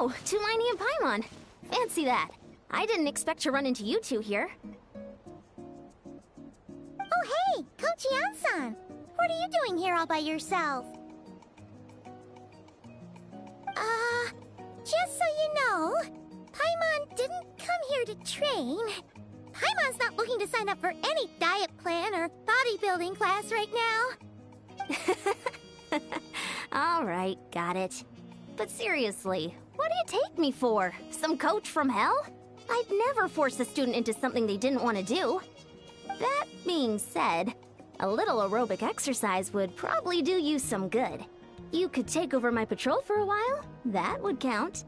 Oh, Tulini and Paimon. Fancy that. I didn't expect to run into you two here. Oh hey, Coach Yan-san! What are you doing here all by yourself? Just so you know, Paimon didn't come here to train. Paimon's not looking to sign up for any diet plan or bodybuilding class right now. Alright, got it. But seriously, what do you take me for? Some coach from hell? I'd never force a student into something they didn't want to do. That being said, a little aerobic exercise would probably do you some good. You could take over my patrol for a while. That would count.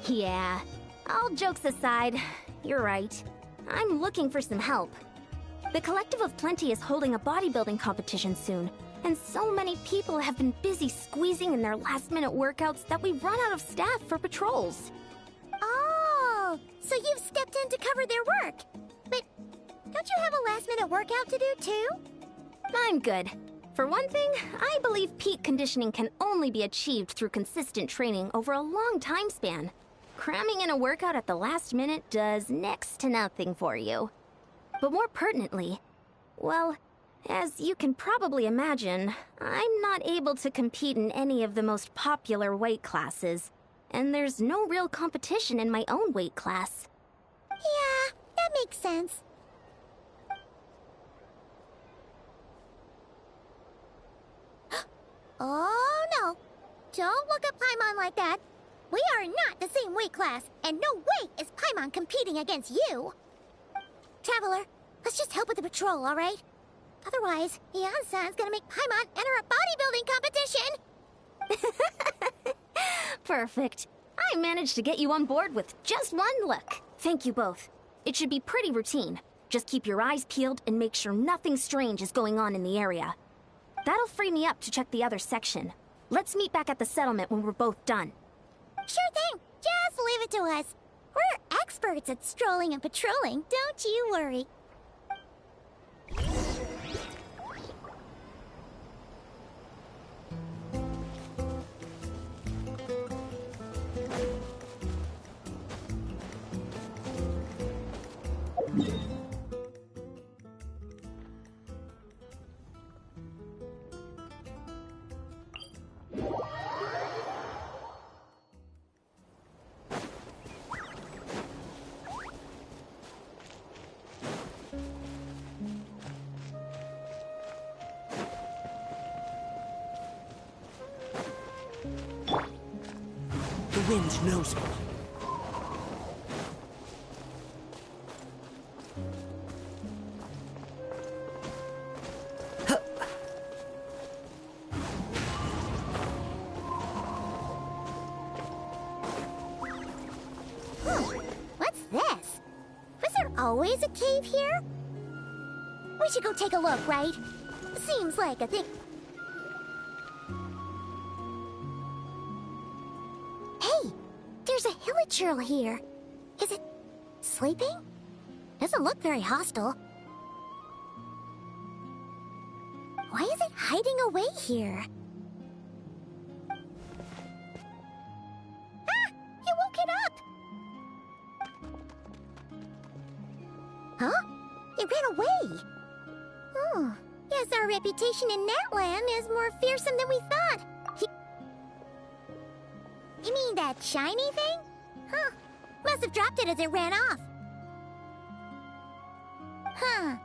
Yeah, all jokes aside, you're right. I'm looking for some help. The Collective of Plenty is holding a bodybuilding competition soon, and so many people have been busy squeezing in their last-minute workouts that we run out of staff for patrols. Oh, so you've stepped in to cover their work. But don't you have a last-minute workout to do too? I'm good. For one thing, I believe peak conditioning can only be achieved through consistent training over a long time span. Cramming in a workout at the last minute does next to nothing for you. But more pertinently, well, as you can probably imagine, I'm not able to compete in any of the most popular weight classes, and there's no real competition in my own weight class. Yeah, that makes sense. Oh no! Don't look at Paimon like that! We are not the same weight class, and no way is Paimon competing against you! Traveler, let's just help with the patrol, alright? Otherwise, Yan-san's gonna make Paimon enter a bodybuilding competition! Perfect. I managed to get you on board with just one look. Thank you both. It should be pretty routine. Just keep your eyes peeled and make sure nothing strange is going on in the area. That'll free me up to check the other section. Let's meet back at the settlement when we're both done. Sure thing. Just leave it to us. We're experts at strolling and patrolling, don't you worry. The wind knows me. What's this? Was there always a cave here? We should go take a look, right? Seems like a thing. Hey, there's a hilichurl here. Is it sleeping? Doesn't look very hostile. Why is it hiding away here? Ah! You woke it up! Huh? It ran away! Oh, guess our reputation in Natland is more fearsome than we thought. You mean that shiny thing? Huh. Must have dropped it as it ran off. Huh.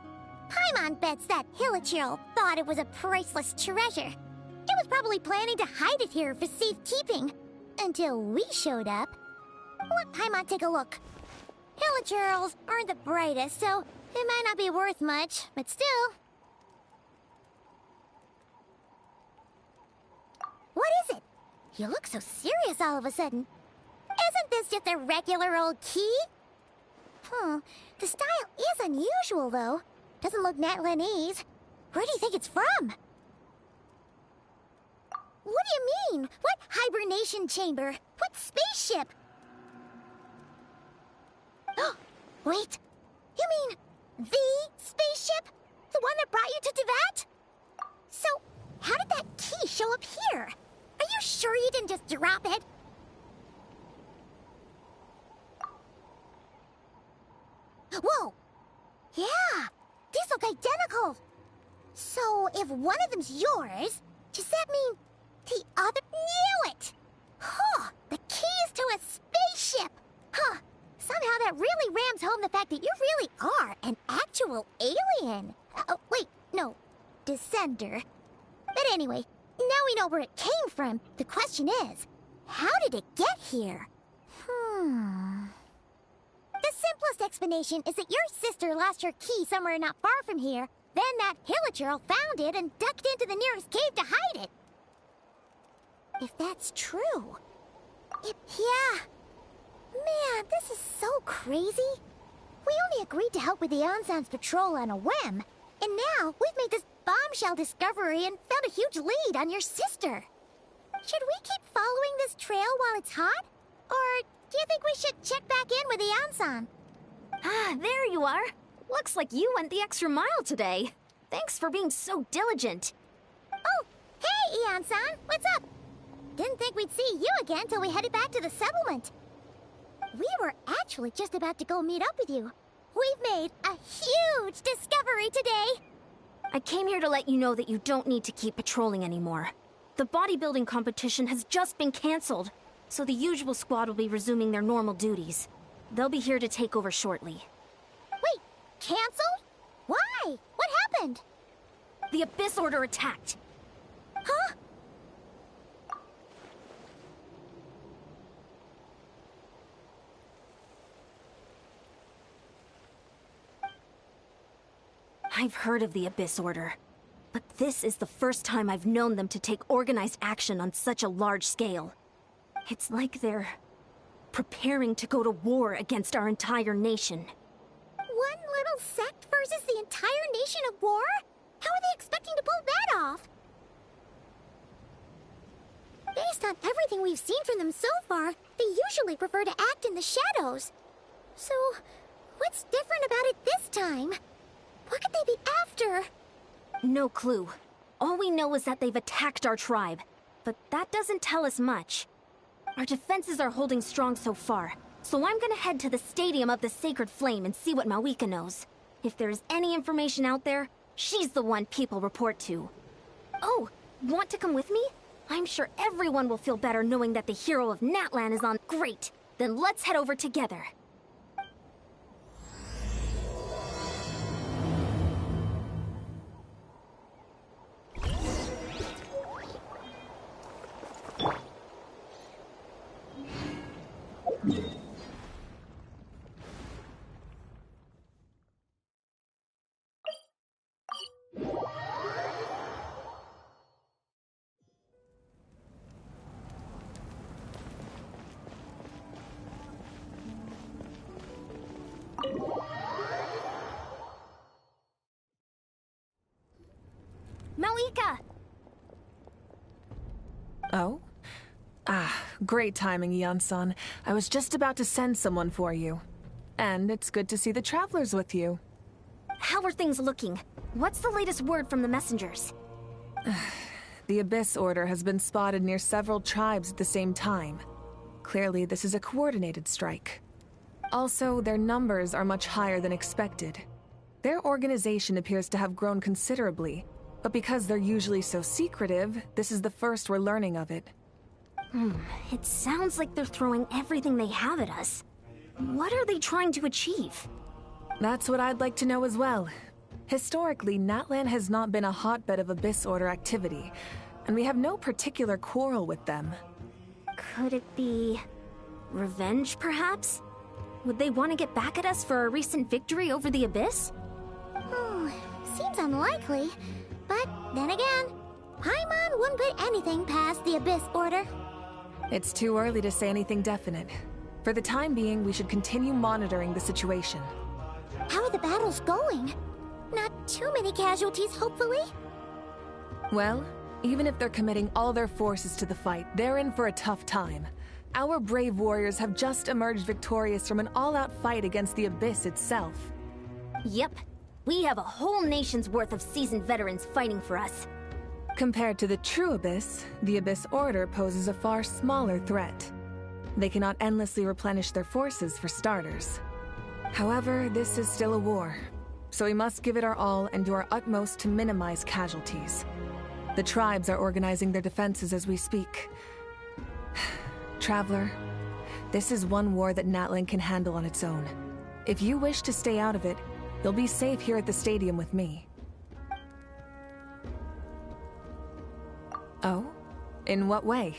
Paimon bets that hilichurl thought it was a priceless treasure. It was probably planning to hide it here for safekeeping. Until we showed up. Let Paimon take a look. Hilichurls aren't the brightest, so it might not be worth much, but still. What is it? You look so serious all of a sudden. Isn't this just a regular old key? The style is unusual, though. Doesn't look Natlanese. Where do you think it's from? What do you mean? What hibernation chamber? What spaceship? Oh, wait. You mean The spaceship? The one that brought you to Teyvat? So, how did that key show up here? Are you sure you didn't just drop it? Whoa! Yeah! These look identical! So, if one of them's yours, does that mean the other... Knew it! Huh! The keys to a spaceship! Huh! Somehow that really rams home the fact that you really are an actual alien. Oh, wait, no. Descender. But anyway, now we know where it came from. The question is, how did it get here? The simplest explanation is that your sister lost her key somewhere not far from here. Then that hilichurl found it and ducked into the nearest cave to hide it. If that's true... Yeah. Man, this is so crazy. We only agreed to help with the Ansan's patrol on a whim. And now we've made this bombshell discovery and found a huge lead on your sister. Should we keep following this trail while it's hot? Or do you think we should check back in with the Ansan? Ah, there you are. Looks like you went the extra mile today. Thanks for being so diligent. Oh, hey, Ian-san, what's up? Didn't think we'd see you again till we headed back to the settlement. We were actually just about to go meet up with you. We've made a huge discovery today. I came here to let you know that you don't need to keep patrolling anymore. The bodybuilding competition has just been canceled, so the usual squad will be resuming their normal duties. They'll be here to take over shortly. Wait, canceled? Why? What happened? The Abyss Order attacked. Huh? I've heard of the Abyss Order, but this is the first time I've known them to take organized action on such a large scale. It's like they're preparing to go to war against our entire nation. One little sect versus the entire nation at war? How are they expecting to pull that off? Based on everything we've seen from them so far, they usually prefer to act in the shadows. So, what's different about it this time? What could they be after? No clue. All we know is that they've attacked our tribe, but that doesn't tell us much. Our defenses are holding strong so far, so I'm gonna head to the Stadium of the Sacred Flame and see what Mawika knows. If there's any information out there, she's the one people report to. Oh, want to come with me? I'm sure everyone will feel better knowing that the hero of Natlan is on. Great! Then let's head over together. Mawika! Oh? Ah, great timing, Ian-san. I was just about to send someone for you. And it's good to see the travelers with you. How are things looking? What's the latest word from the messengers? The Abyss Order has been spotted near several tribes at the same time. Clearly, this is a coordinated strike. Also, their numbers are much higher than expected. Their organization appears to have grown considerably, but because they're usually so secretive, this is the first we're learning of it. It sounds like they're throwing everything they have at us. What are they trying to achieve? That's what I'd like to know as well. Historically, Natlan has not been a hotbed of Abyss Order activity, and we have no particular quarrel with them. Could it be... revenge, perhaps? Would they want to get back at us for a recent victory over the Abyss? Seems unlikely. But then again, Paimon wouldn't put anything past the Abyss Order. It's too early to say anything definite. For the time being, we should continue monitoring the situation. How are the battles going? Not too many casualties, hopefully? Well, even if they're committing all their forces to the fight, they're in for a tough time. Our brave warriors have just emerged victorious from an all-out fight against the Abyss itself. Yep. We have a whole nation's worth of seasoned veterans fighting for us. Compared to the true Abyss, the Abyss Order poses a far smaller threat. They cannot endlessly replenish their forces, for starters. However, this is still a war, so we must give it our all and do our utmost to minimize casualties. The tribes are organizing their defenses as we speak. Traveler, this is one war that Natlan can handle on its own. If you wish to stay out of it, you'll be safe here at the stadium with me. Oh? In what way?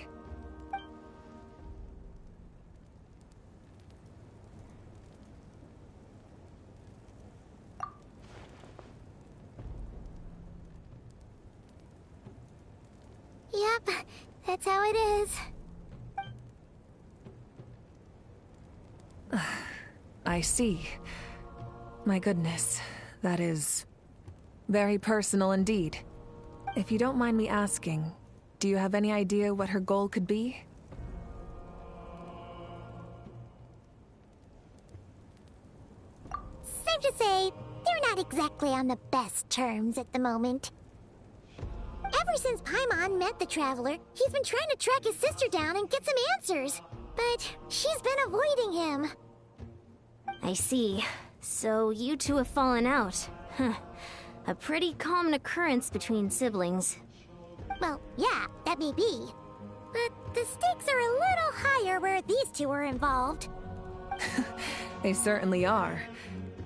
Yep, that's how it is. I see. My goodness, that is very personal indeed. If you don't mind me asking, do you have any idea what her goal could be? Safe to say, they're not exactly on the best terms at the moment. Ever since Paimon met the Traveler, he's been trying to track his sister down and get some answers. But she's been avoiding him. I see. So you two have fallen out. Huh. A pretty common occurrence between siblings. Well, yeah, that may be. But the stakes are a little higher where these two are involved. They certainly are.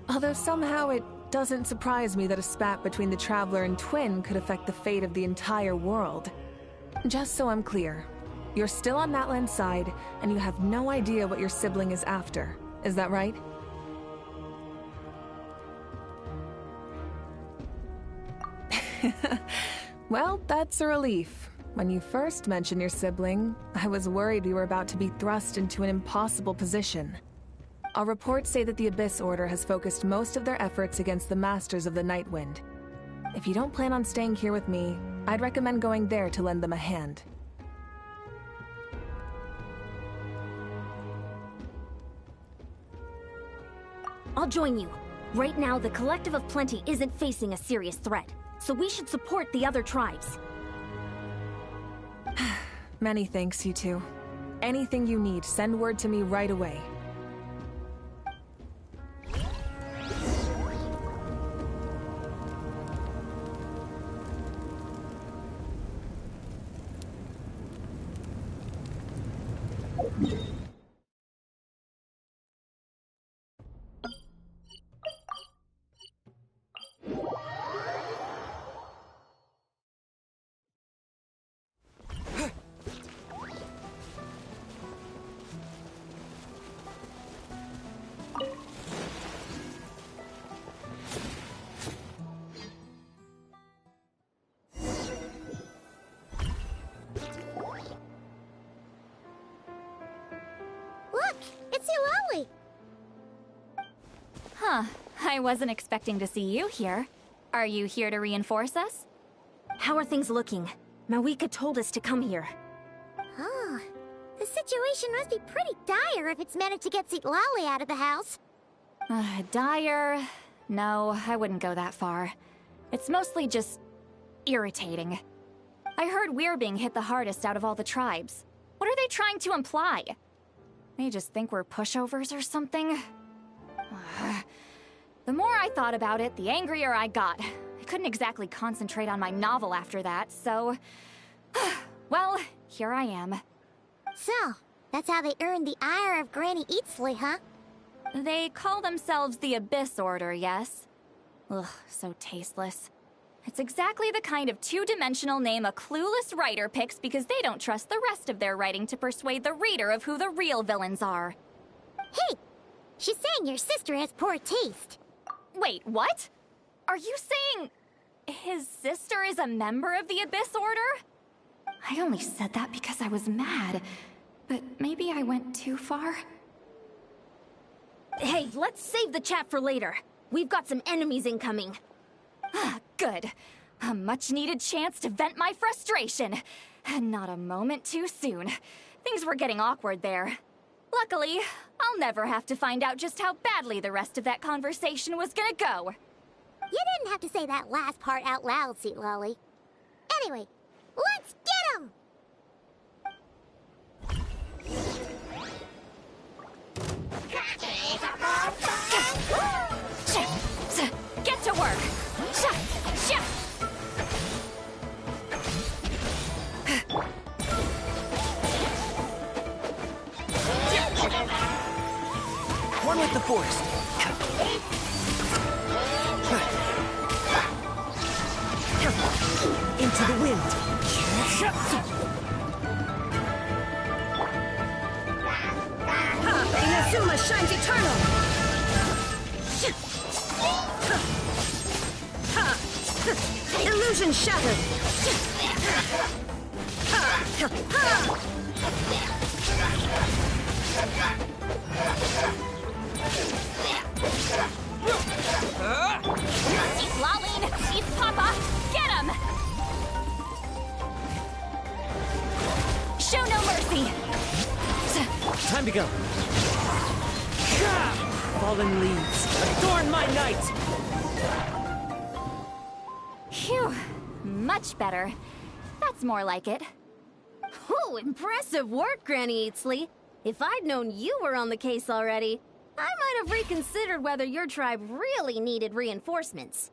Although somehow it doesn't surprise me that a spat between the Traveler and Twin could affect the fate of the entire world. Just so I'm clear, you're still on Natlan's side, and you have no idea what your sibling is after. Is that right? Well, that's a relief. When you first mentioned your sibling, I was worried we were about to be thrust into an impossible position. Our reports say that the Abyss Order has focused most of their efforts against the Masters of the Nightwind. If you don't plan on staying here with me, I'd recommend going there to lend them a hand. I'll join you. Right now, the Collective of Plenty isn't facing a serious threat, so we should support the other tribes. Many thanks, you two. Anything you need, send word to me right away. Look, it's Eulalie! Huh. I wasn't expecting to see you here. Are you here to reinforce us? How are things looking? Mawika told us to come here. Oh, the situation must be pretty dire if it's managed to get Eulalie out of the house. Dire? No, I wouldn't go that far. It's mostly just irritating. I heard we're being hit the hardest out of all the tribes. What are they trying to imply? They just think we're pushovers or something? The more I thought about it, the angrier I got. I couldn't exactly concentrate on my novel after that, so... well, here I am. So, that's how they earned the ire of Granny Eatsley, huh? They call themselves the Abyss Order, yes? Ugh, so tasteless. It's exactly the kind of two-dimensional name a clueless writer picks because they don't trust the rest of their writing to persuade the reader of who the real villains are. Hey! She's saying your sister has poor taste. Wait, what? Are you saying his sister is a member of the Abyss Order? I only said that because I was mad, but maybe I went too far. Hey, let's save the chat for later. We've got some enemies incoming. Good. A much-needed chance to vent my frustration. Not a moment too soon. Things were getting awkward there. Luckily, I'll never have to find out just how badly the rest of that conversation was gonna go. You didn't have to say that last part out loud, Sweet Lolly. Anyway, let's get him! Get to work! One with the force. Into the wind. Inazuma shines eternal! Illusion shattered! Eat Laline! Eat Papa! Get him! Show no mercy! Time to go. Fallen leaves, adorn my night! Phew. Much better. That's more like it. Ooh, impressive work, Granny Eatsley. If I'd known you were on the case already, I might have reconsidered whether your tribe really needed reinforcements.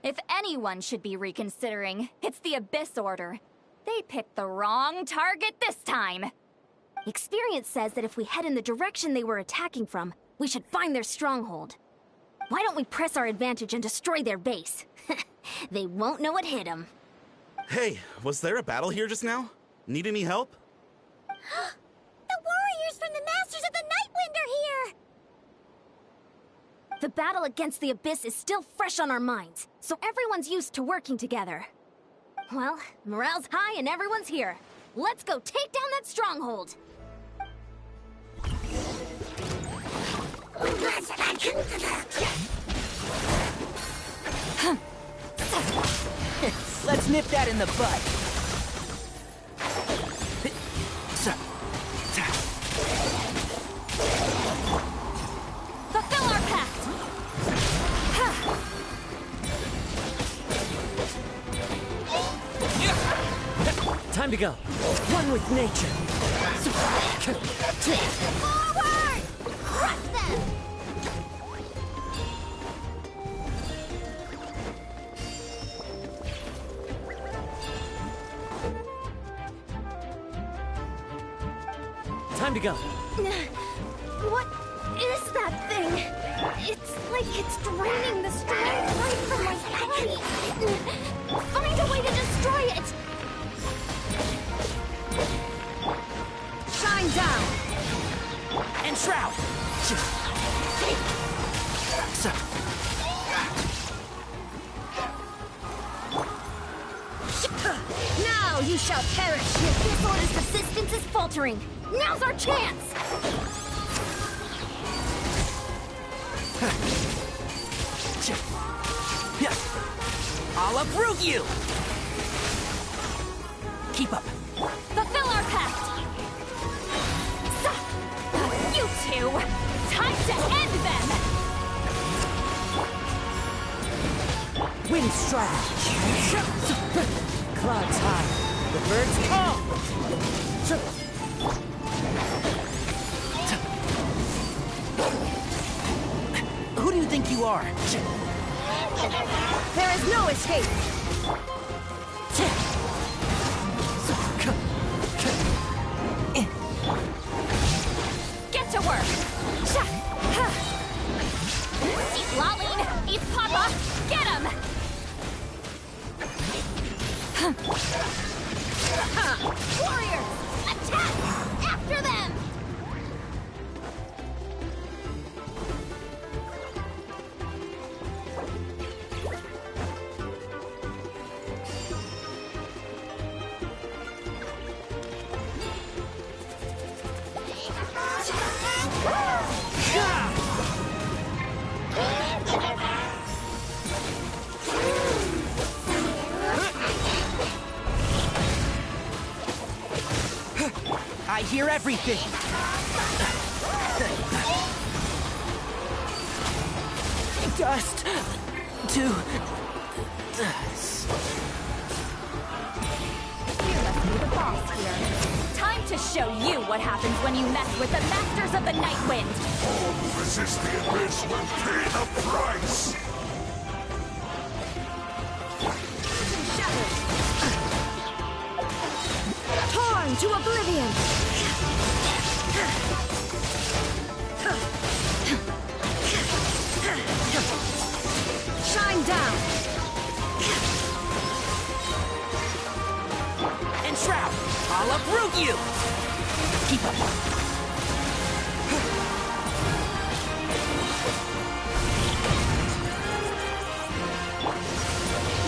If anyone should be reconsidering, it's the Abyss Order. They picked the wrong target this time. Experience says that if we head in the direction they were attacking from, we should find their stronghold. Why don't we press our advantage and destroy their base? They won't know what hit them. Hey, was there a battle here just now? Need any help? The warriors from the Masters of the Nightwind are here! The battle against the Abyss is still fresh on our minds, so everyone's used to working together. Well, morale's high and everyone's here. Let's go take down that stronghold! Let's nip that in the bud. Fulfill our pact! Time to go. One with nature. Forward! Crush them! Time to go. What is that thing? It's like it's draining the strength right from my body. Find a way to destroy it! Shine down! And shroud. Now you shall perish! This order's persistence is faltering. Now's our chance! I'll uproot you! Keep up. Fulfill our pact! You two! Time to end them! Wind strike. Clouds high. The birds come. Who do you think you are? There is no escape! Get to work! Eat Laline! Eat Papa! Get him! Warriors! Attack! After them! I hear everything. Dust to dust. You must be the boss here. Time to show you what happens when you mess with the Masters of the Night Wind. All who resist the abyss will pay the price! Torn to oblivion! Shine down! Entrap! I'll uproot you! Keep up.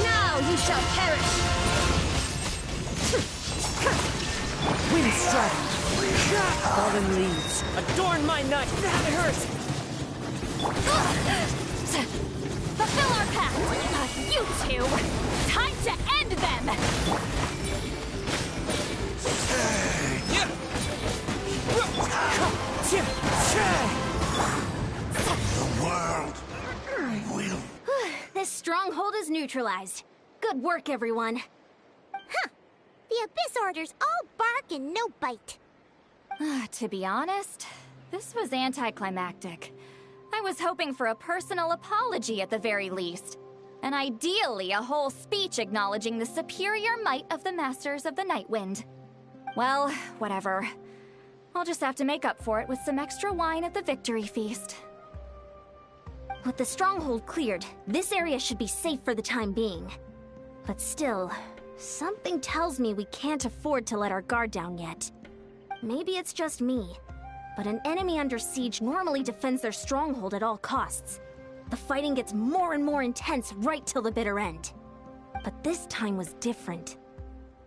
Now you shall perish! Wind strike! Fallen leaves! Adorn my night! That hurts! Fulfill our pact! You two! Time to end them! The world will... This stronghold is neutralized. Good work, everyone. Huh. The Abyss Order's all bark and no bite. To be honest, this was anticlimactic. I was hoping for a personal apology at the very least. And ideally, a whole speech acknowledging the superior might of the Masters of the Night Wind. Well, whatever. I'll just have to make up for it with some extra wine at the victory feast. With the stronghold cleared, this area should be safe for the time being. But still, something tells me we can't afford to let our guard down yet. Maybe it's just me, but an enemy under siege normally defends their stronghold at all costs. The fighting gets more and more intense right till the bitter end. But this time was different.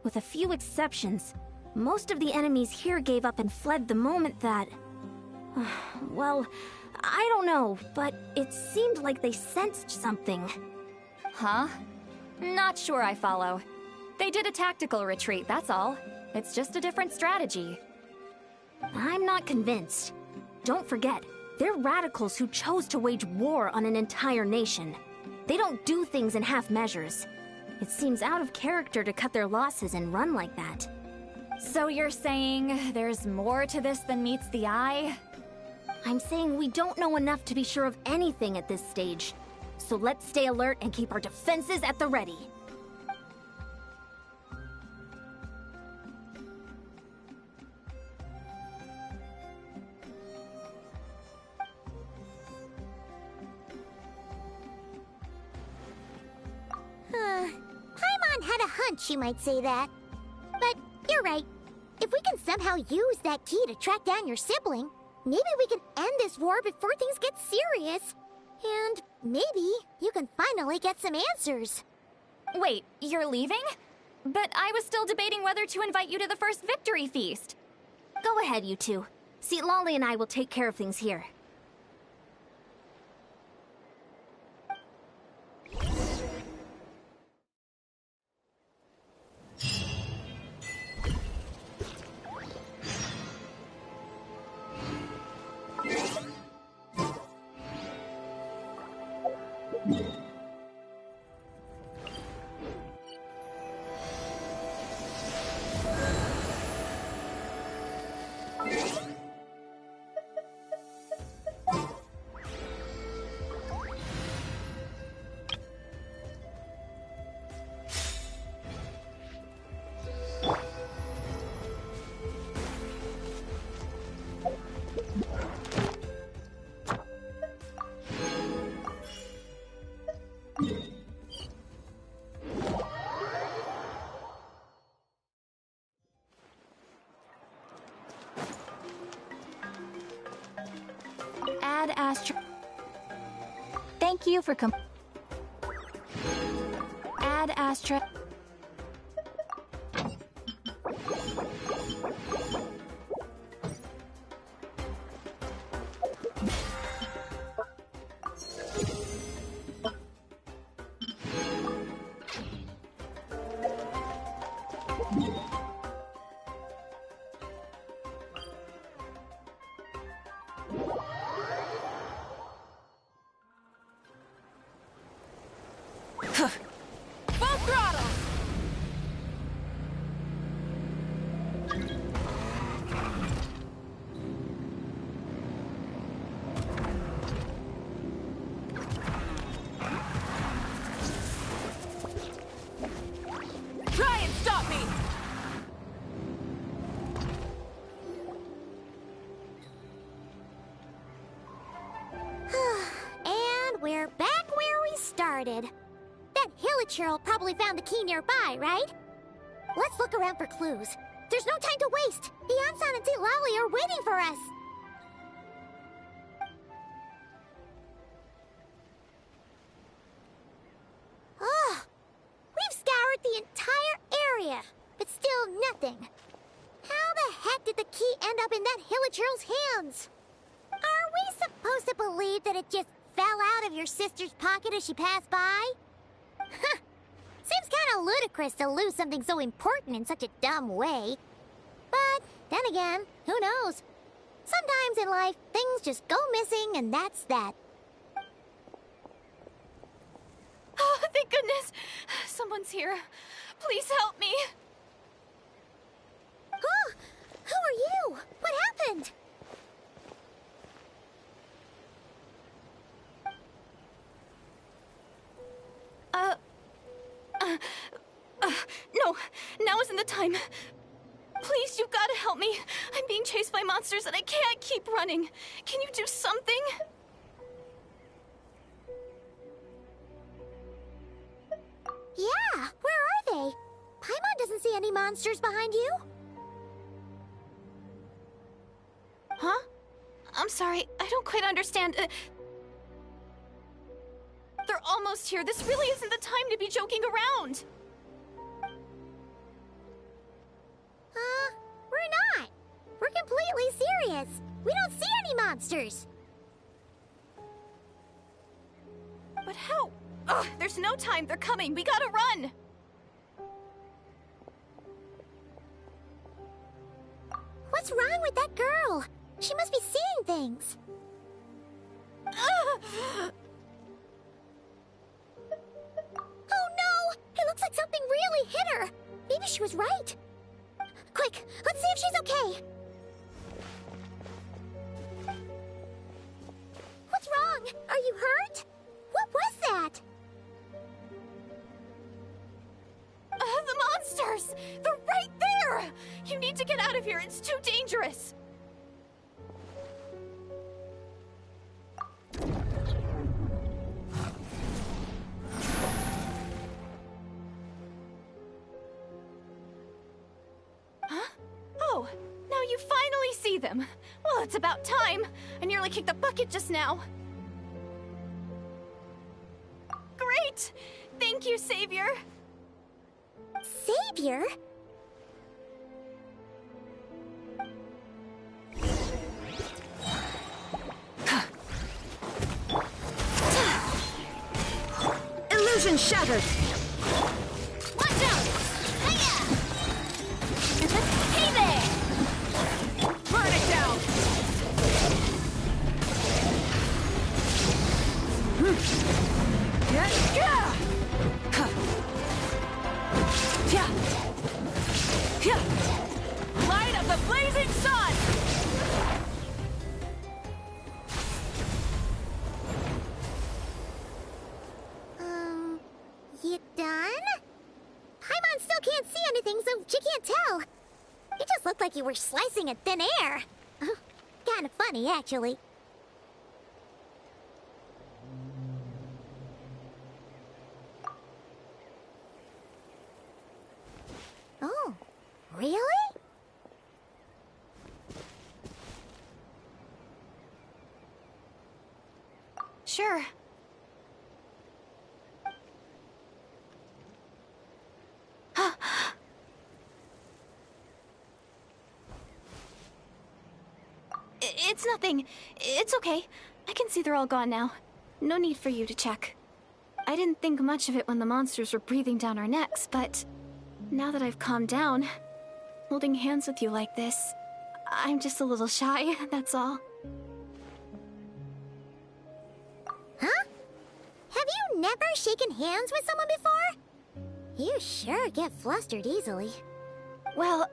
With a few exceptions, most of the enemies here gave up and fled the moment that... well, I don't know, but it seemed like they sensed something. Huh? Not sure I follow. They did a tactical retreat, that's all. It's just a different strategy. I'm not convinced. Don't forget, they're radicals who chose to wage war on an entire nation. They don't do things in half measures. It seems out of character to cut their losses and run like that. So you're saying there's more to this than meets the eye? I'm saying we don't know enough to be sure of anything at this stage. So let's stay alert and keep our defenses at the ready. Paimon had a hunch you might say that. But you're right. If we can somehow use that key to track down your sibling, maybe we can end this war before things get serious. And maybe you can finally get some answers. Wait, you're leaving? But I was still debating whether to invite you to the first victory feast. Go ahead, you two. See, Lolly and I will take care of things here. Ad Astra. Thank you for Ad Astra. Full throttle! Try and stop me! And we're back where we started. That hilichurl probably found the key nearby, right? Let's look around for clues. There's no time to waste. The Ansan and Lali are waiting for us. Ugh. We've scoured the entire area, but still nothing. How the heck did the key end up in that hilichurl's hands? Are we supposed to believe that it just fell out of your sister's pocket as she passed by? Seems kind of ludicrous to lose something so important in such a dumb way. But then again, who knows? Sometimes in life, things just go missing and that's that. Oh, thank goodness! Someone's here. Please help me! Huh? Who are you? What happened? No, now isn't the time. Please, you've got to help me. I'm being chased by monsters and I can't keep running. Can you do something? Yeah, where are they? Paimon doesn't see any monsters behind you. Huh? I'm sorry, I don't quite understand. They're almost here. This really isn't the time to be joking around. We're not. We're completely serious. We don't see any monsters. But how? Ugh, there's no time. They're coming. We gotta run. What's wrong with that girl? She must be seeing things. Ugh. Oh no! It looks like something really hit her. Maybe she was right. Quick, let's see if she's okay. What's wrong? Are you hurt? What was that? The monsters! They're right there! You need to get out of here. It's too dangerous. Oh, now you finally see them. Well, it's about time. I nearly kicked the bucket just now. Great! Thank you, Savior. Savior? Illusion shattered! Watch out! Hiya! Hey there! Burn it down! Light of the blazing sun! You done? Paimon still can't see anything, so she can't tell. It just looked like you were slicing at thin air. Kind of funny, actually. Oh, really? Sure. It's nothing. It's okay. I can see they're all gone now. No need for you to check. I didn't think much of it when the monsters were breathing down our necks, but now that I've calmed down, holding hands with you like this, I'm just a little shy, that's all. Huh? Have you never shaken hands with someone before? You sure get flustered easily. Well,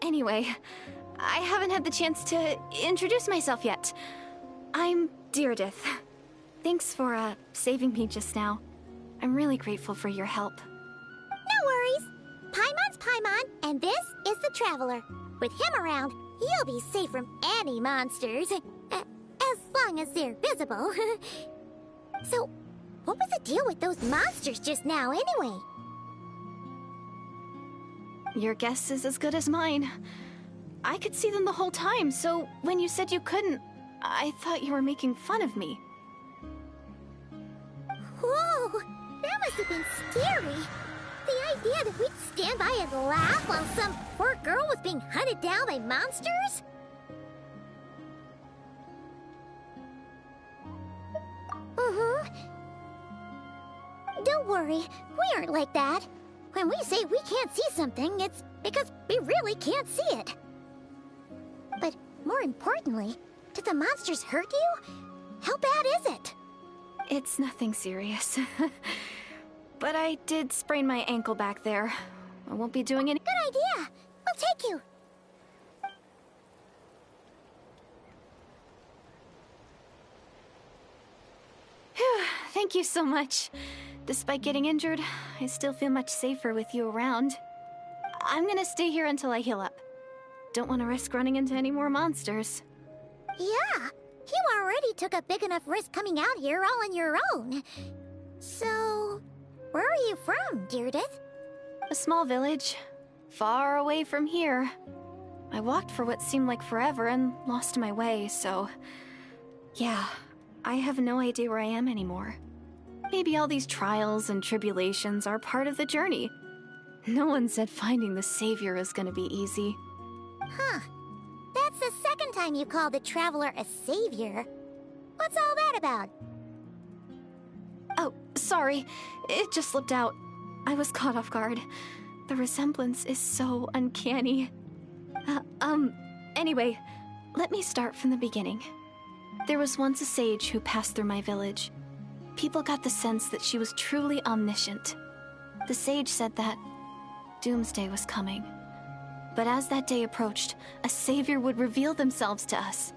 anyway, I haven't had the chance to introduce myself yet. I'm Deirdith. Thanks for, saving me just now. I'm really grateful for your help. No worries. Paimon's Paimon, and this is the Traveler. With him around, you'll be safe from any monsters. As long as they're visible. So, what was the deal with those monsters just now, anyway? Your guess is as good as mine. I could see them the whole time, so when you said you couldn't, I thought you were making fun of me. Whoa! That must have been scary. The idea that we'd stand by and laugh while some poor girl was being hunted down by monsters? Don't worry, we aren't like that. When we say we can't see something, it's because we really can't see it. But more importantly, did the monsters hurt you? How bad is it? It's nothing serious. But I did sprain my ankle back there. I won't be doing any— Good idea! We'll take you! Phew, thank you so much. Despite getting injured, I still feel much safer with you around. I'm gonna stay here until I heal up. Don't want to risk running into any more monsters. Yeah, you already took a big enough risk coming out here all on your own. So, where are you from, Deirdith? A small village, far away from here. I walked for what seemed like forever and lost my way, so... Yeah, I have no idea where I am anymore. Maybe all these trials and tribulations are part of the journey. No one said finding the Savior is gonna be easy. Huh. That's the second time you called the Traveler a savior. What's all that about? Oh, sorry. It just slipped out. I was caught off guard. The resemblance is so uncanny. Anyway, let me start from the beginning. There was once a sage who passed through my village. People got the sense that she was truly omniscient. The sage said that doomsday was coming. But as that day approached, a savior would reveal themselves to us.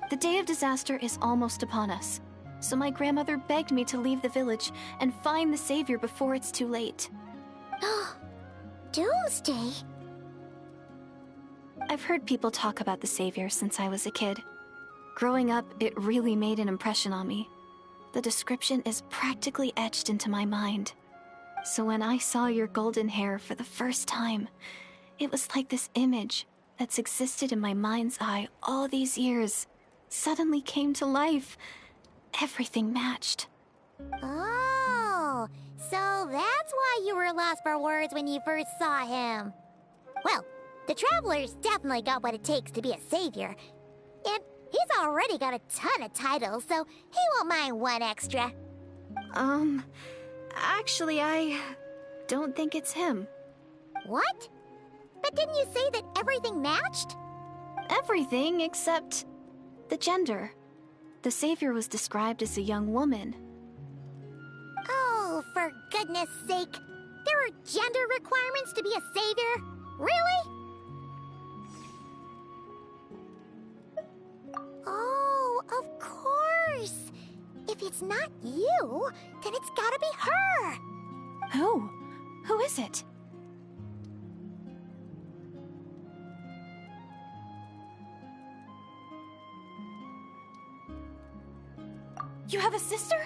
The day of disaster is almost upon us, so my grandmother begged me to leave the village and find the savior before it's too late. Doomsday? I've heard people talk about the savior since I was a kid. Growing up, it really made an impression on me. The description is practically etched into my mind. So when I saw your golden hair for the first time, it was like this image that's existed in my mind's eye all these years suddenly came to life. Everything matched. Oh, so that's why you were lost for words when you first saw him. Well, the Traveler's definitely got what it takes to be a savior. And he's already got a ton of titles, so he won't mind one extra. Actually, I don't think it's him. What? But didn't you say that everything matched? Everything except the gender. The savior was described as a young woman. Oh, for goodness sake. There are gender requirements to be a savior? Really? Oh, of course. If it's not you, then it's gotta be her. Who? Who is it? You have a sister?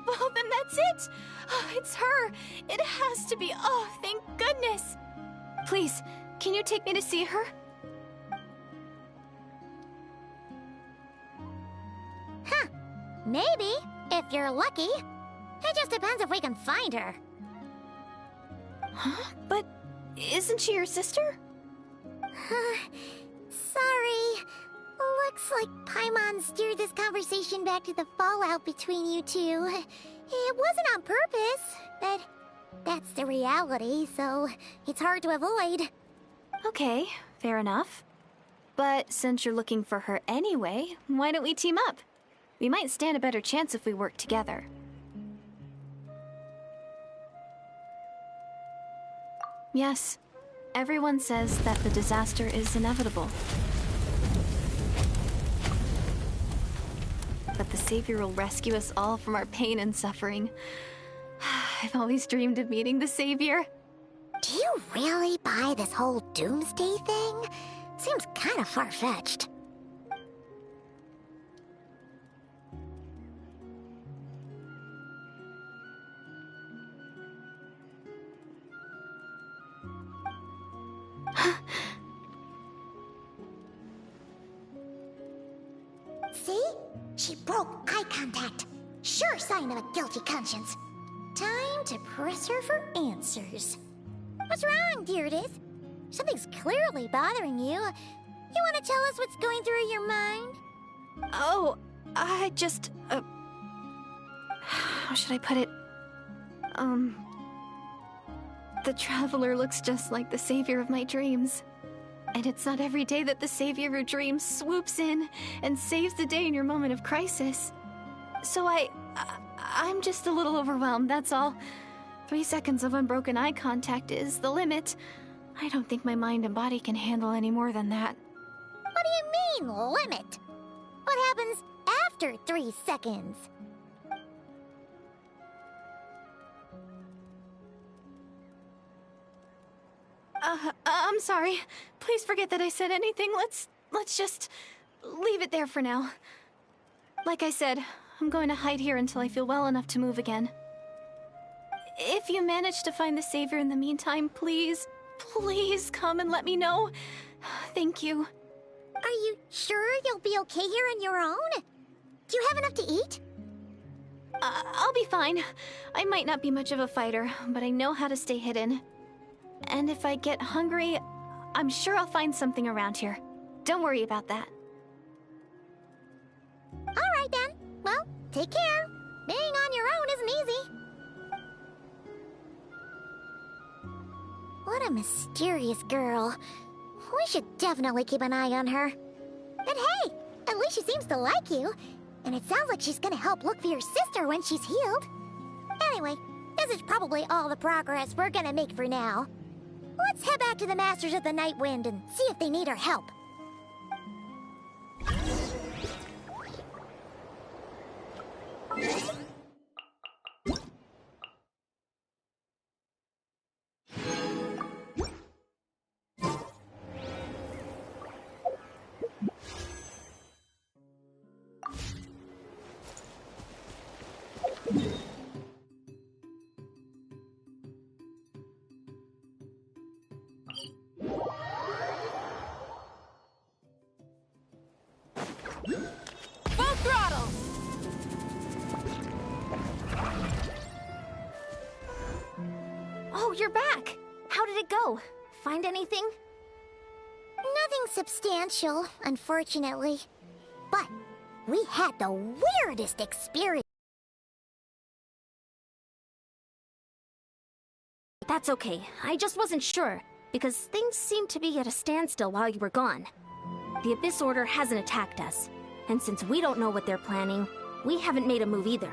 Well, then that's it! Oh, it's her! It has to be! Oh, thank goodness! Please, can you take me to see her? Huh. Maybe, if you're lucky. It just depends if we can find her. Huh? But isn't she your sister? Sorry. Looks like Paimon steered this conversation back to the fallout between you two. It wasn't on purpose, but that's the reality, so it's hard to avoid. Okay, fair enough. But since you're looking for her anyway, why don't we team up? We might stand a better chance if we work together. Yes, everyone says that the disaster is inevitable. But the Savior will rescue us all from our pain and suffering. I've always dreamed of meeting the Savior. Do you really buy this whole doomsday thing? Seems kind of far-fetched. See? She broke eye contact. Sure sign of a guilty conscience. Time to press her for answers. What's wrong, Deirdis? Something's clearly bothering you. You want to tell us what's going through your mind? Oh, I just, how should I put it? The Traveler looks just like the Savior of my dreams. And it's not every day that the Savior of your dreams swoops in and saves the day in your moment of crisis. So I'm just a little overwhelmed, that's all. 3 seconds of unbroken eye contact is the limit. I don't think my mind and body can handle any more than that. What do you mean, limit? What happens after 3 seconds? I'm sorry. Please forget that I said anything. Let's just leave it there for now. Like I said, I'm going to hide here until I feel well enough to move again. If you manage to find the Savior in the meantime, please come and let me know. Thank you. Are you sure you'll be okay here on your own? Do you have enough to eat? I'll be fine. I might not be much of a fighter, but I know how to stay hidden. And if I get hungry, I'm sure I'll find something around here. Don't worry about that. Alright then. Well, take care. Being on your own isn't easy. What a mysterious girl. We should definitely keep an eye on her. And hey, at least she seems to like you. And it sounds like she's gonna help look for your sister when she's healed. Anyway, this is probably all the progress we're gonna make for now. Let's head back to the Masters of the Night Wind and see if they need our help. Full throttle! Oh, you're back! How did it go? Find anything? Nothing substantial, unfortunately. But we had the weirdest experience. That's okay. I just wasn't sure, because things seemed to be at a standstill while you were gone. The Abyss Order hasn't attacked us, and since we don't know what they're planning, we haven't made a move either.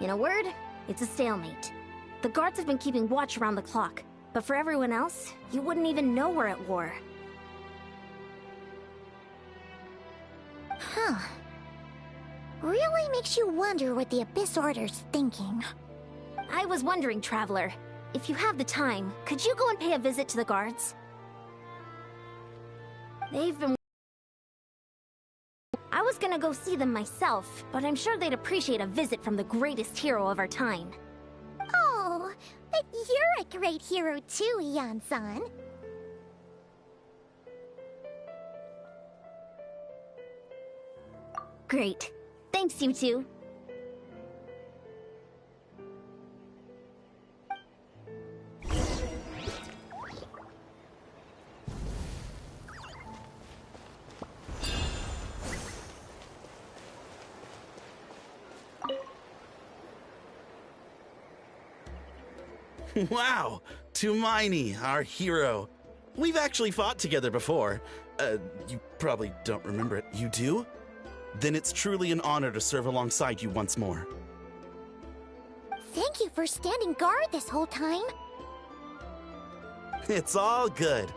In a word, it's a stalemate. The guards have been keeping watch around the clock, but for everyone else, you wouldn't even know we're at war. Huh. Really makes you wonder what the Abyss Order's thinking. I was wondering, Traveler, if you have the time, could you go and pay a visit to the guards? They've been... I was gonna go see them myself, but I'm sure they'd appreciate a visit from the greatest hero of our time. Oh, but you're a great hero too, Ian-san. Great. Thanks, you two. Wow! Tumaini, our hero. We've actually fought together before. You probably don't remember it. You do? then it's truly an honor to serve alongside you once more. Thank you for standing guard this whole time. It's all good.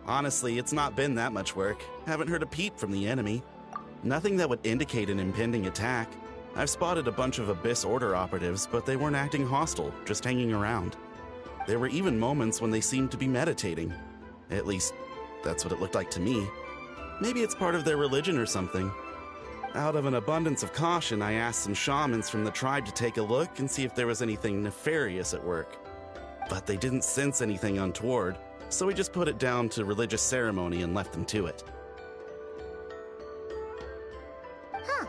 Honestly, it's not been that much work. Haven't heard a peep from the enemy. Nothing that would indicate an impending attack. I've spotted a bunch of Abyss Order operatives, but they weren't acting hostile, just hanging around. There were even moments when they seemed to be meditating. At least, that's what it looked like to me. Maybe it's part of their religion or something. Out of an abundance of caution, I asked some shamans from the tribe to take a look and see if there was anything nefarious at work. But they didn't sense anything untoward, so we just put it down to religious ceremony and left them to it. Huh.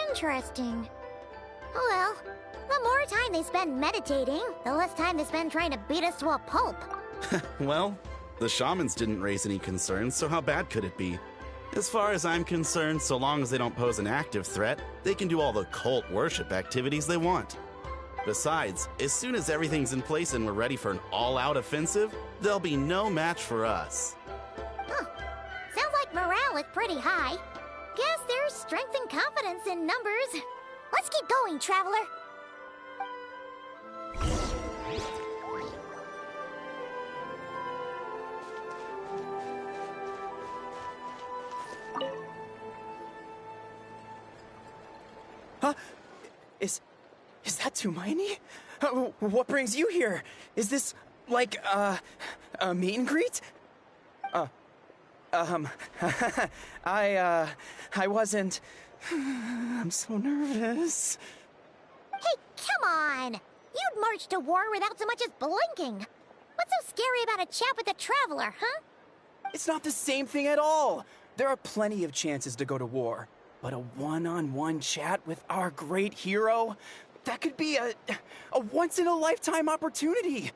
Interesting. Oh well, the more time they spend meditating, the less time they spend trying to beat us to a pulp. Well, the shamans didn't raise any concerns, so how bad could it be? As far as I'm concerned, so long as they don't pose an active threat, they can do all the cult worship activities they want. Besides, as soon as everything's in place and we're ready for an all-out offensive, there'll be no match for us. Huh. Sounds like morale is pretty high. Guess there's strength and confidence in numbers. Let's keep going, Traveler. Huh? Is that Tumaini? What brings you here? Is this, like, a meet and greet? I wasn't... I'm so nervous. Hey, come on! You'd march to war without so much as blinking. What's so scary about a chat with a Traveler, huh? It's not the same thing at all. There are plenty of chances to go to war. But a one-on-one chat with our great hero? That could be a once-in-a-lifetime opportunity.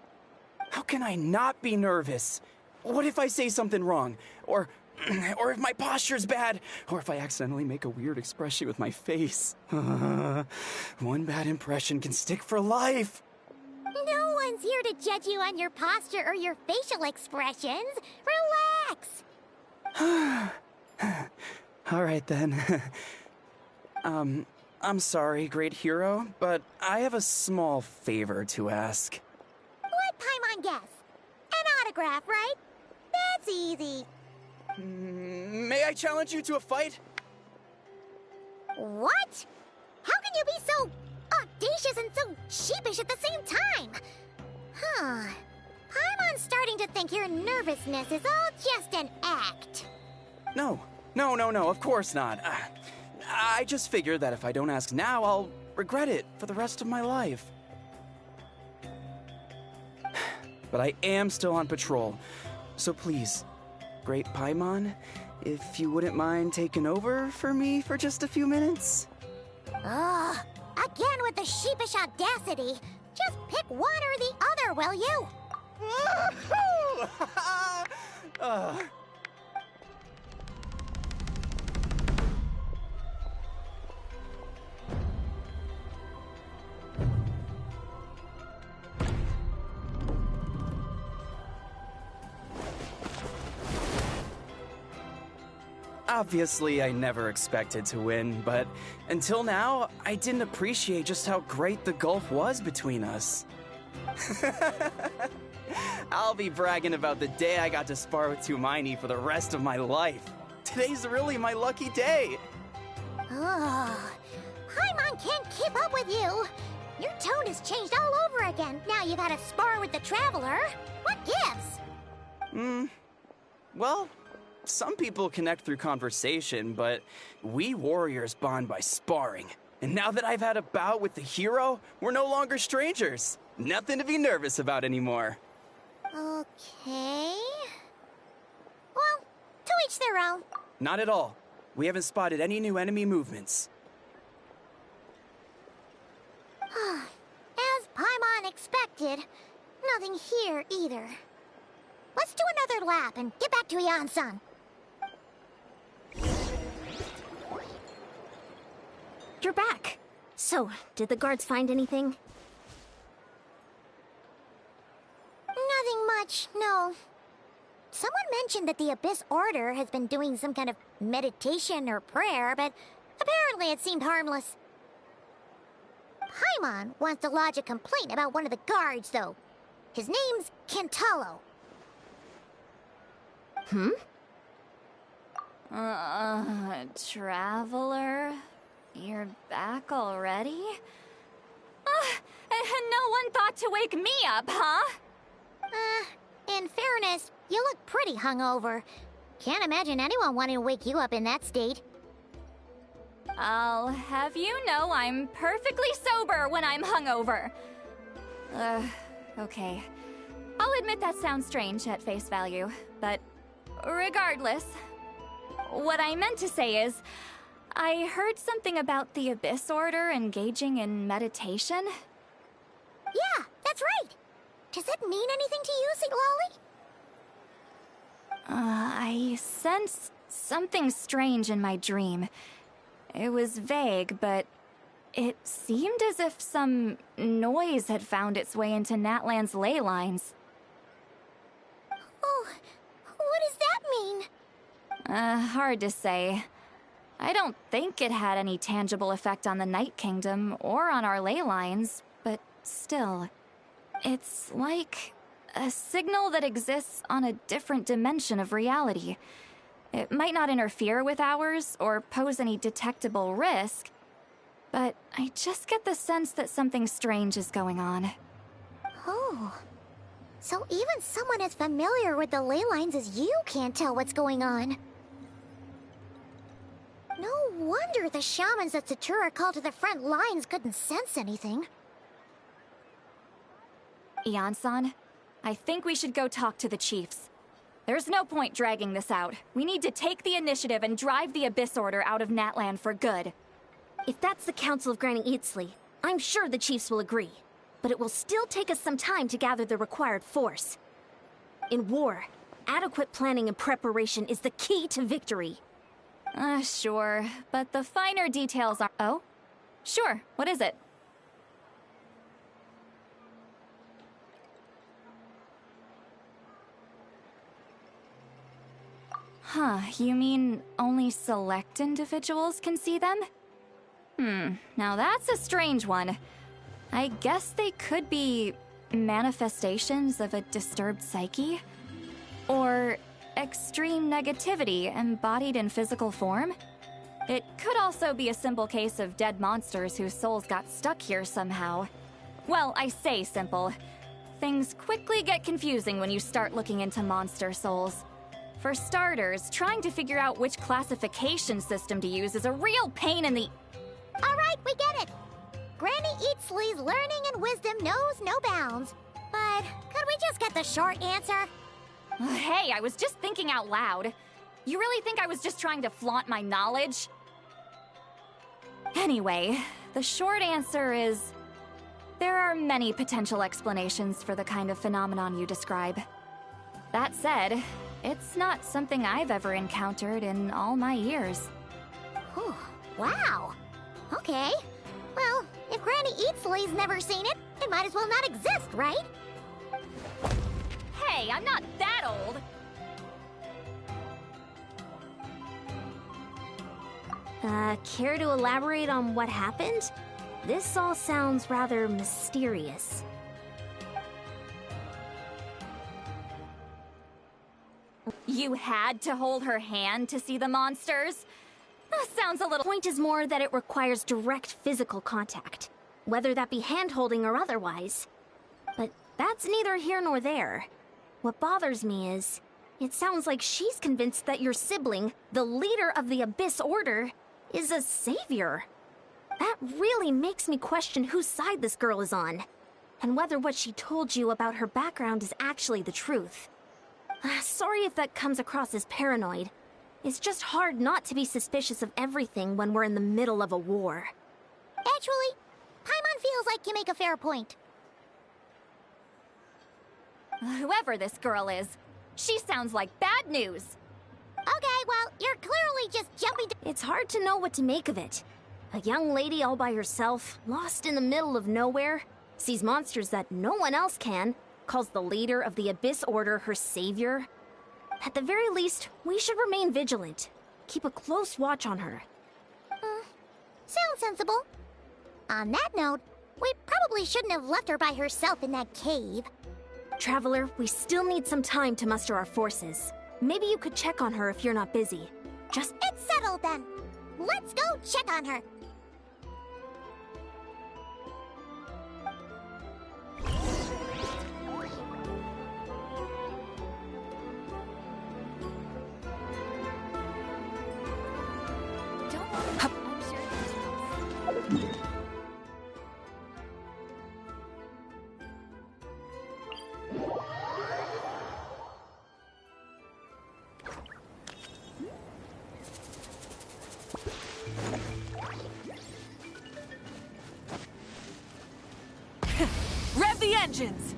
How can I not be nervous? What if I say something wrong? Or if my posture's bad? Or if I accidentally make a weird expression with my face? One bad impression can stick for life. No one's here to judge you on your posture or your facial expressions. Relax! All right, then. I'm sorry, great hero, but I have a small favor to ask. Let Paimon guess. An autograph, right? That's easy. May I challenge you to a fight? What? How can you be so audacious and so sheepish at the same time? Huh. Paimon's starting to think your nervousness is all just an act. No, of course not. I just figured that if I don't ask now, I'll regret it for the rest of my life. But I am still on patrol, so please, Great Paimon, if you wouldn't mind taking over for me for just a few minutes? Ugh, again with the sheepish audacity. Just pick one or the other, will you? Obviously, I never expected to win, but until now, I didn't appreciate just how great the gulf was between us. I'll be bragging about the day I got to spar with Tumaini for the rest of my life. Today's really my lucky day. Ugh. Paimon can't keep up with you. Your tone has changed all over again. Now you gotta spar with the Traveler. What gives? Well, some people connect through conversation, but we warriors bond by sparring. And now that I've had a bout with the hero, we're no longer strangers. Nothing to be nervous about anymore. Okay. Well, to each their own. Not at all. We haven't spotted any new enemy movements. As Paimon expected, nothing here either. Let's do another lap and get back to Yan-san. You're back. So, did the guards find anything? Nothing much, no. Someone mentioned that the Abyss Order has been doing some kind of meditation or prayer, but Apparently it seemed harmless. Paimon wants to lodge a complaint about one of the guards, though. His name's Kentalo. Traveler? You're back already? And no one thought to wake me up, huh? In fairness, you look pretty hungover. Can't imagine anyone wanting to wake you up in that state. I'll have you know I'm perfectly sober when I'm hungover. Okay. I'll admit that sounds strange at face value, but regardless, what I meant to say is, I heard something about the Abyss Order engaging in meditation. Yeah, that's right. Does that mean anything to you, Siglali? I sensed something strange in my dream. It was vague, but it seemed as if some noise had found its way into Natlan's ley lines. Oh, what does that mean? Hard to say. I don't think it had any tangible effect on the Night Kingdom or on our ley lines, but still. It's like a signal that exists on a different dimension of reality. It might not interfere with ours or pose any detectable risk, but I just get the sense that something strange is going on. Oh. So even someone as familiar with the ley lines as you can't tell what's going on. No wonder the shamans that Satura called to the front lines couldn't sense anything. Ian-san, I think we should go talk to the chiefs. There's no point dragging this out. We need to take the initiative and drive the Abyss Order out of Natlan for good. If that's the Council of Granny Eatsley, I'm sure the chiefs will agree. But it will still take us some time to gather the required force. In war, adequate planning and preparation is the key to victory. Sure, but the finer details are— Oh? Sure, what is it? Huh, you mean only select individuals can see them? Now that's a strange one. I guess they could be manifestations of a disturbed psyche? Or extreme negativity embodied in physical form? It could also be a simple case of dead monsters whose souls got stuck here somehow. Well, I say simple. Things quickly get confusing when you start looking into monster souls. For starters, trying to figure out which classification system to use is a real pain in the— Alright, we get it! Granny Eatsley's learning and wisdom knows no bounds. But could we just get the short answer? Hey, I was just thinking out loud. You really think I was just trying to flaunt my knowledge? Anyway, the short answer is— there are many potential explanations for the kind of phenomenon you describe. That said, it's not something I've ever encountered in all my years. Whew, wow. Okay. Well, if Granny Eatsley's never seen it, it might as well not exist, right? Hey, I'm not that old! Care to elaborate on what happened? This all sounds rather mysterious. You had to hold her hand to see the monsters? That sounds a little— Point is more that it requires direct physical contact, whether that be hand-holding or otherwise. But that's neither here nor there. What bothers me is, it sounds like she's convinced that your sibling, the leader of the Abyss Order, is a savior. That really makes me question whose side this girl is on, and whether what she told you about her background is actually the truth. Sorry if that comes across as paranoid. It's just hard not to be suspicious of everything when we're in the middle of a war. Actually, Paimon feels like you make a fair point. Whoever this girl is, she sounds like bad news. Okay, well, you're clearly just jumping to— It's hard to know what to make of it. A young lady all by herself, lost in the middle of nowhere, sees monsters that no one else can, calls the leader of the Abyss Order her savior. At the very least, we should remain vigilant. Keep a close watch on her. Sounds sensible. On that note, we probably shouldn't have left her by herself in that cave. Traveler, we still need some time to muster our forces. Maybe you could check on her if you're not busy. Just... It's settled then. Let's go check on her. Rev the engines!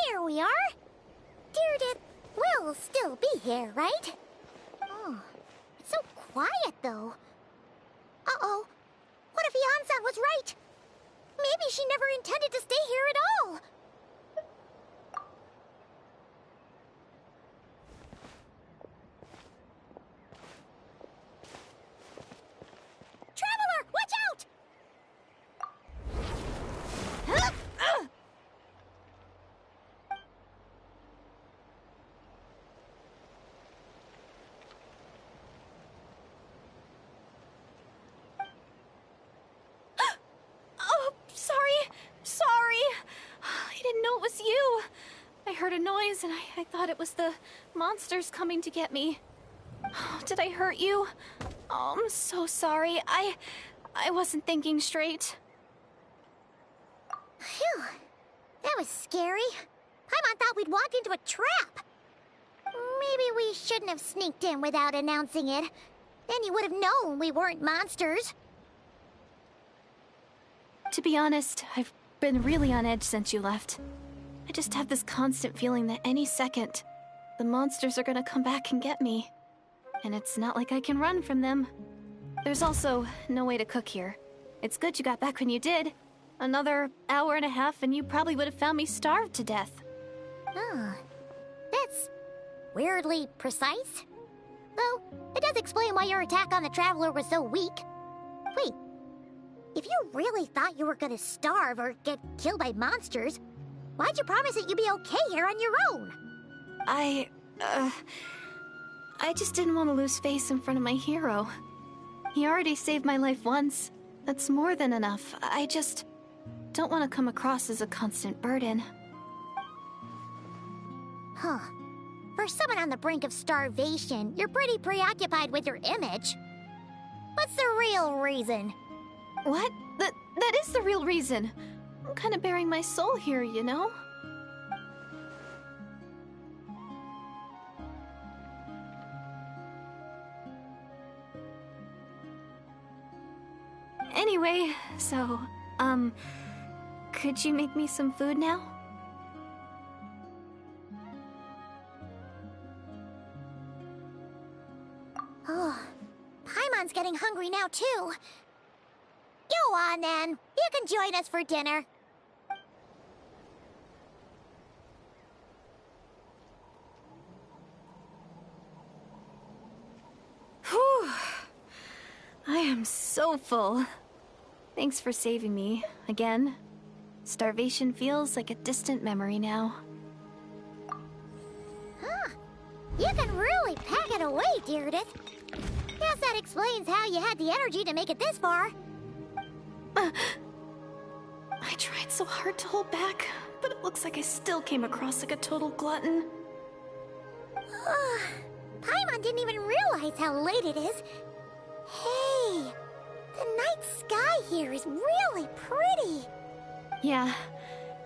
Here we are. Deardit will still be here, right? Oh, it's so quiet, though. Uh-oh. What if Yansan was right? Maybe she never intended to stay here at all. Traveler, watch out! Oh, sorry. I didn't know it was you. I heard a noise and I thought it was the monsters coming to get me. Oh, did I hurt you? Oh, I'm so sorry. I wasn't thinking straight. Phew. That was scary. Paimon thought we'd walked into a trap. Maybe we shouldn't have sneaked in without announcing it. Then you would have known we weren't monsters. To be honest, I've been really on edge since you left. I just have this constant feeling that any second, the monsters are gonna come back and get me. And it's not like I can run from them. There's also no way to cook here. It's good you got back when you did. Another hour and a half and you probably would have found me starved to death. Oh, that's weirdly precise. Though, it does explain why your attack on the Traveler was so weak. Wait, if you really thought you were gonna starve or get killed by monsters, why'd you promise that you'd be okay here on your own? I just didn't want to lose face in front of my hero. He already saved my life once. That's more than enough. I just don't want to come across as a constant burden. Huh. For someone on the brink of starvation, you're pretty preoccupied with your image. What's the real reason? What? That is the real reason. I'm kind of bearing my soul here, you know? Anyway, so, could you make me some food now? Oh, Paimon's getting hungry now, too. Go on, then. You can join us for dinner. Whew. I am so full. Thanks for saving me, again. Starvation feels like a distant memory now. Huh. You can really pack it away, Deardit. Guess that explains how you had the energy to make it this far. I tried so hard to hold back, but it looks like I still came across like a total glutton. Paimon didn't even realize how late it is. Hey, the night sky here is really pretty. Yeah,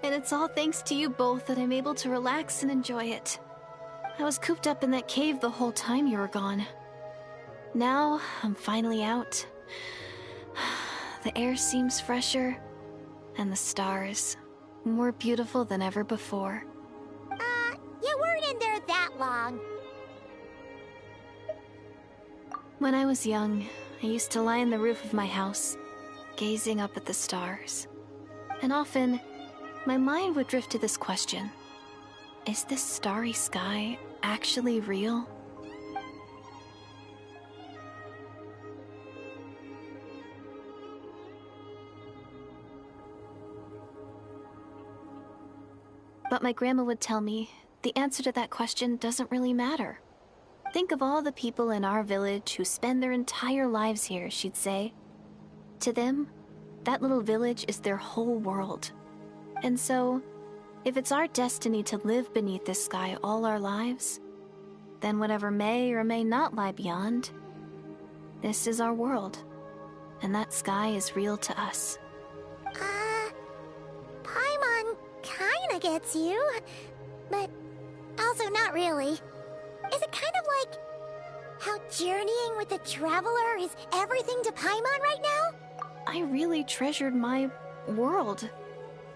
and it's all thanks to you both that I'm able to relax and enjoy it. I was cooped up in that cave the whole time you were gone. Now, I'm finally out. The air seems fresher, and the stars more beautiful than ever before. long. When I was young, I used to lie on the roof of my house, gazing up at the stars. And often, my mind would drift to this question. Is this starry sky actually real? But my grandma would tell me, the answer to that question doesn't really matter. Think of all the people in our village who spend their entire lives here, she'd say. To them, that little village is their whole world. And so, if it's our destiny to live beneath this sky all our lives, then whatever may or may not lie beyond, this is our world. And that sky is real to us. Paimon kinda gets you, but also not really. Is it kind of like how journeying with the Traveler is everything to Paimon right now? I really treasured my world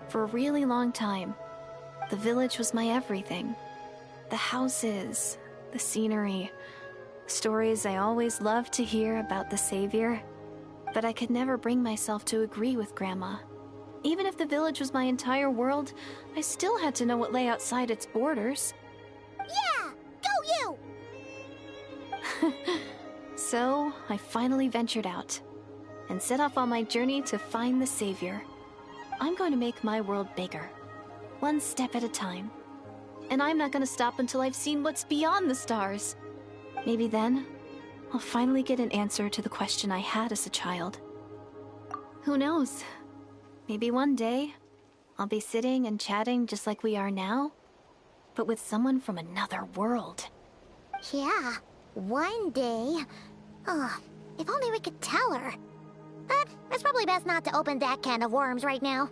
for a really long time. The village was my everything. The houses, the scenery, stories I always loved to hear about the Savior. But I could never bring myself to agree with Grandma. Even if the village was my entire world, I still had to know what lay outside its borders. Yeah! Go you! So, I finally ventured out and set off on my journey to find the Savior. I'm going to make my world bigger, one step at a time. And I'm not going to stop until I've seen what's beyond the stars. Maybe then, I'll finally get an answer to the question I had as a child. Who knows? Maybe one day, I'll be sitting and chatting just like we are now, but with someone from another world. Yeah, one day. Oh, if only we could tell her. But it's probably best not to open that can of worms right now.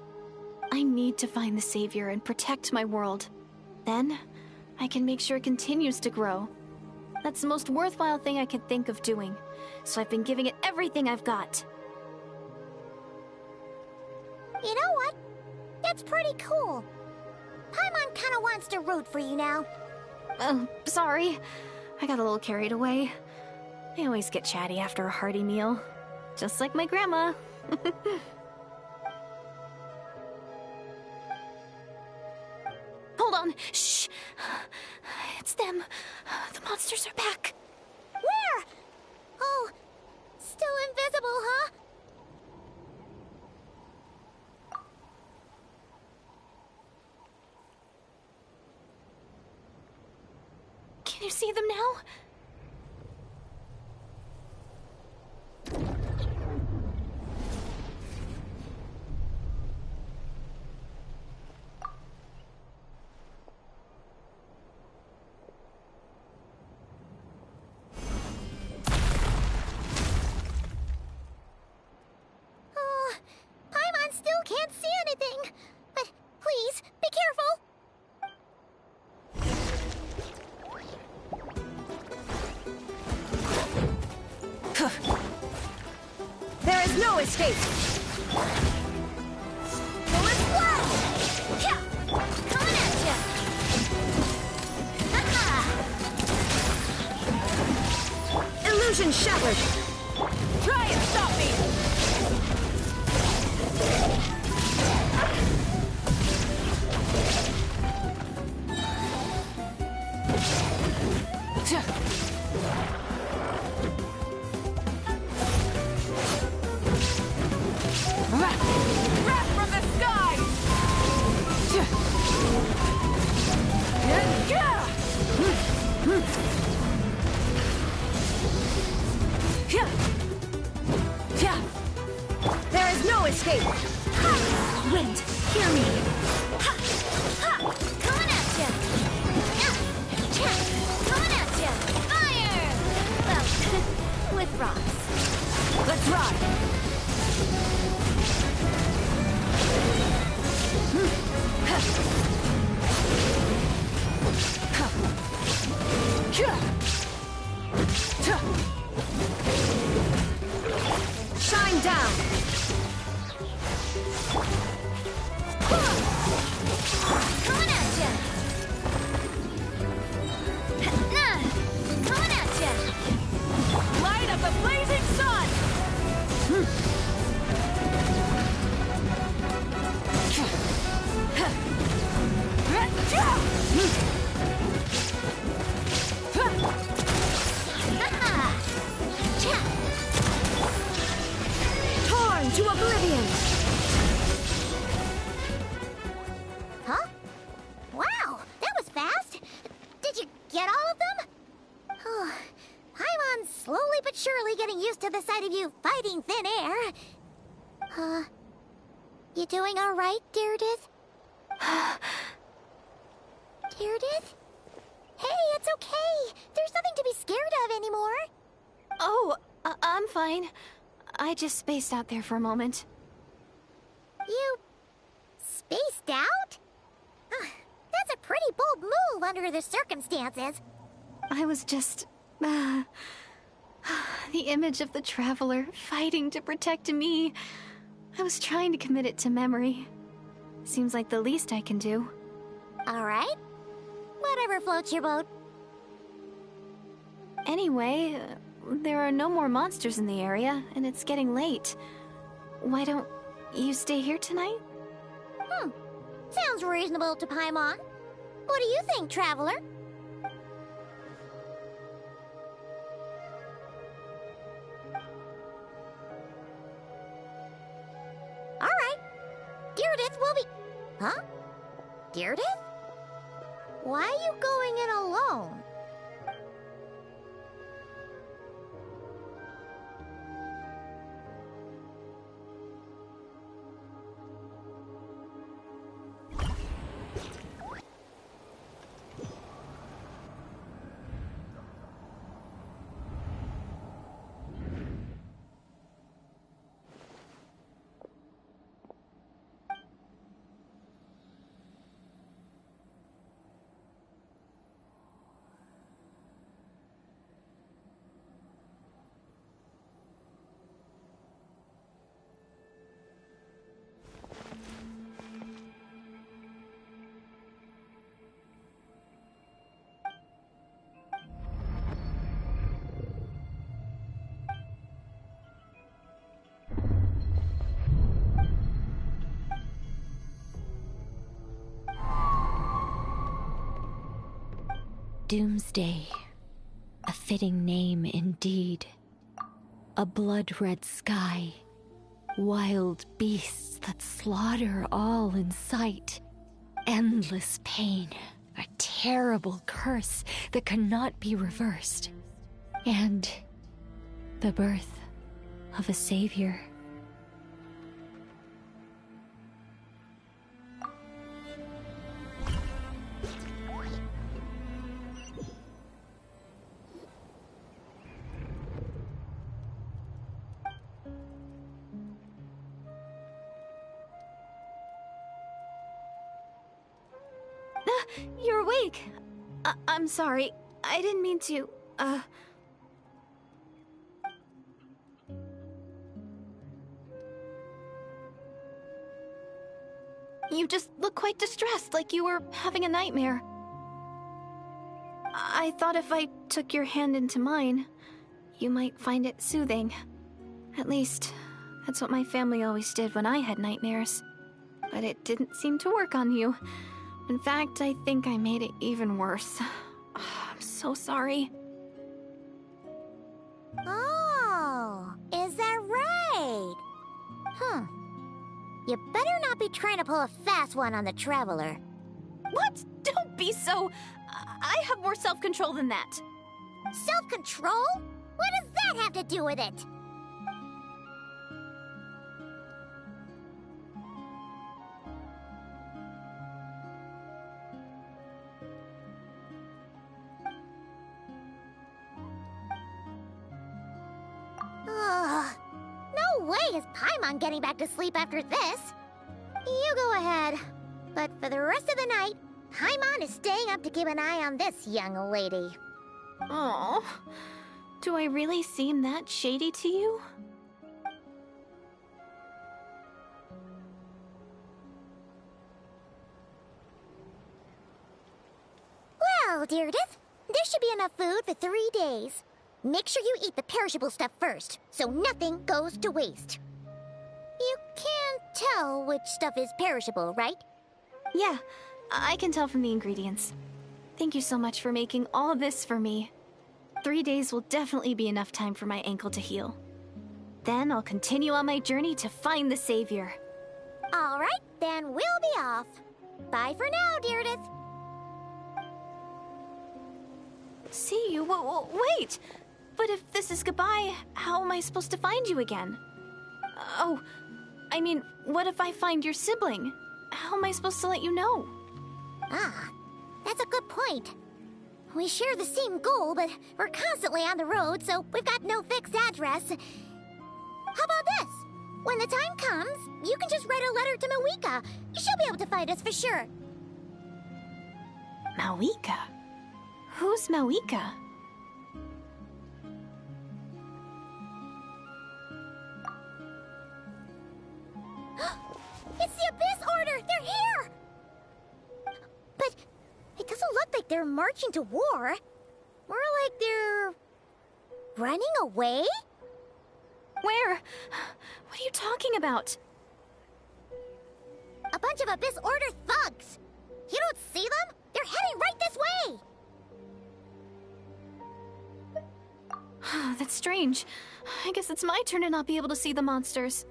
I need to find the Savior and protect my world. Then, I can make sure it continues to grow. That's the most worthwhile thing I could think of doing, so I've been giving it everything I've got. You know what? That's pretty cool. Paimon kinda wants to root for you now. Sorry. I got a little carried away. I always get chatty after a hearty meal. Just like my grandma. Hold on. Shh. It's them. The monsters are back. Where? Oh, still invisible, huh? Can you see them now? Oh, Paimon still can't see anything. But please, be careful. There is no escape! Bullet flash! Yeah! Coming at ya! Illusion shattered! Try and stop me! Wrath from the sky! There is no escape! Wind, hear me. Coming at ya! Coming at ya! Fire! Well, with rocks. Let's ride! Shine down! Coming at ya! into oblivion! Huh? Wow, that was fast! Did you get all of them? Oh, Paimon's slowly but surely getting used to the sight of you fighting thin air. You doing alright, Deirdith? Deirdith? Hey, it's okay! There's nothing to be scared of anymore! Oh, I'm fine. I just spaced out there for a moment. You... spaced out? That's a pretty bold move under the circumstances. I was just... the image of the Traveler fighting to protect me. I was trying to commit it to memory. Seems like the least I can do. Alright. Whatever floats your boat. Anyway, there are no more monsters in the area, and it's getting late. Why don't you stay here tonight? Sounds reasonable to Paimon. What do you think, Traveler? Alright. Deirdith will be... Huh? Deirdith? Why are you going in alone? Doomsday. A fitting name indeed. A blood-red sky. Wild beasts that slaughter all in sight. Endless pain. A terrible curse that cannot be reversed. And the birth of a savior. You're awake. I'm sorry. I didn't mean to, You just look quite distressed, like you were having a nightmare. I thought if I took your hand into mine, you might find it soothing. At least, that's what my family always did when I had nightmares. But it didn't seem to work on you. In fact, I think I made it even worse. I'm so sorry. Oh, is that right? You better not be trying to pull a fast one on the Traveler. What? Don't be so... I have more self-control than that. Self-control? What does that have to do with it? No way is Paimon getting back to sleep after this. You go ahead. But for the rest of the night, Paimon is staying up to keep an eye on this young lady. Oh, do I really seem that shady to you? Well, Deirdith, there should be enough food for 3 days. Make sure you eat the perishable stuff first, so nothing goes to waste. You can't tell which stuff is perishable, right? Yeah, I can tell from the ingredients. Thank you so much for making all this for me. 3 days will definitely be enough time for my ankle to heal. Then I'll continue on my journey to find the Savior. All right, then we'll be off. Bye for now, Deirdre. See you? Wait! But if this is goodbye, how am I supposed to find you again? Oh, I mean, what if I find your sibling? How am I supposed to let you know? Ah, that's a good point. We share the same goal, but we're constantly on the road, so we've got no fixed address. How about this? When the time comes, you can just write a letter to Mawika. She'll be able to find us for sure. Mawika? Who's Mawika? It's the Abyss Order! They're here! But it doesn't look like they're marching to war. More like they're running away? Where? What are you talking about? A bunch of Abyss Order thugs! You don't see them? They're heading right this way! That's strange. I guess it's my turn to not be able to see the monsters.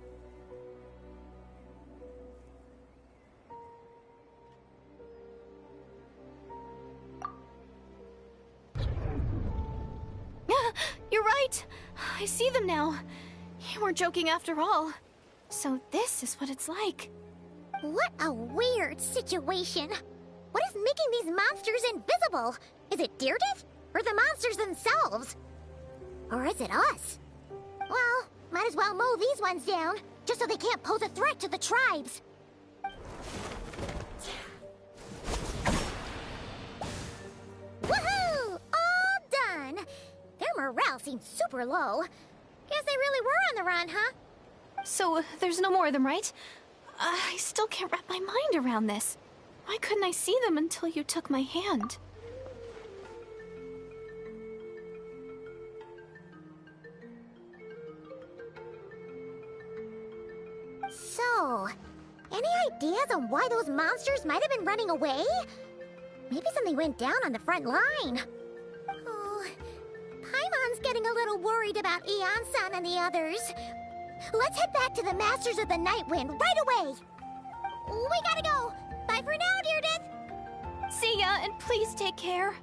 You're right! I see them now. You weren't joking after all. So this is what it's like. What a weird situation. What is making these monsters invisible? Is it Deirdre? Or the monsters themselves? Or is it us? Well, might as well mow these ones down, just so they can't pose a threat to the tribes. Woohoo! All done! Their morale seems super low. Guess they really were on the run, huh? So, there's no more of them, right? I still can't wrap my mind around this. Why couldn't I see them until you took my hand? So, any ideas on why those monsters might have been running away? Maybe something went down on the front line. Oh, Paimon's getting a little worried about Eon-san and the others. Let's head back to the Masters of the Night Wind right away. We gotta go. Bye for now, Deirdre. See ya, and please take care.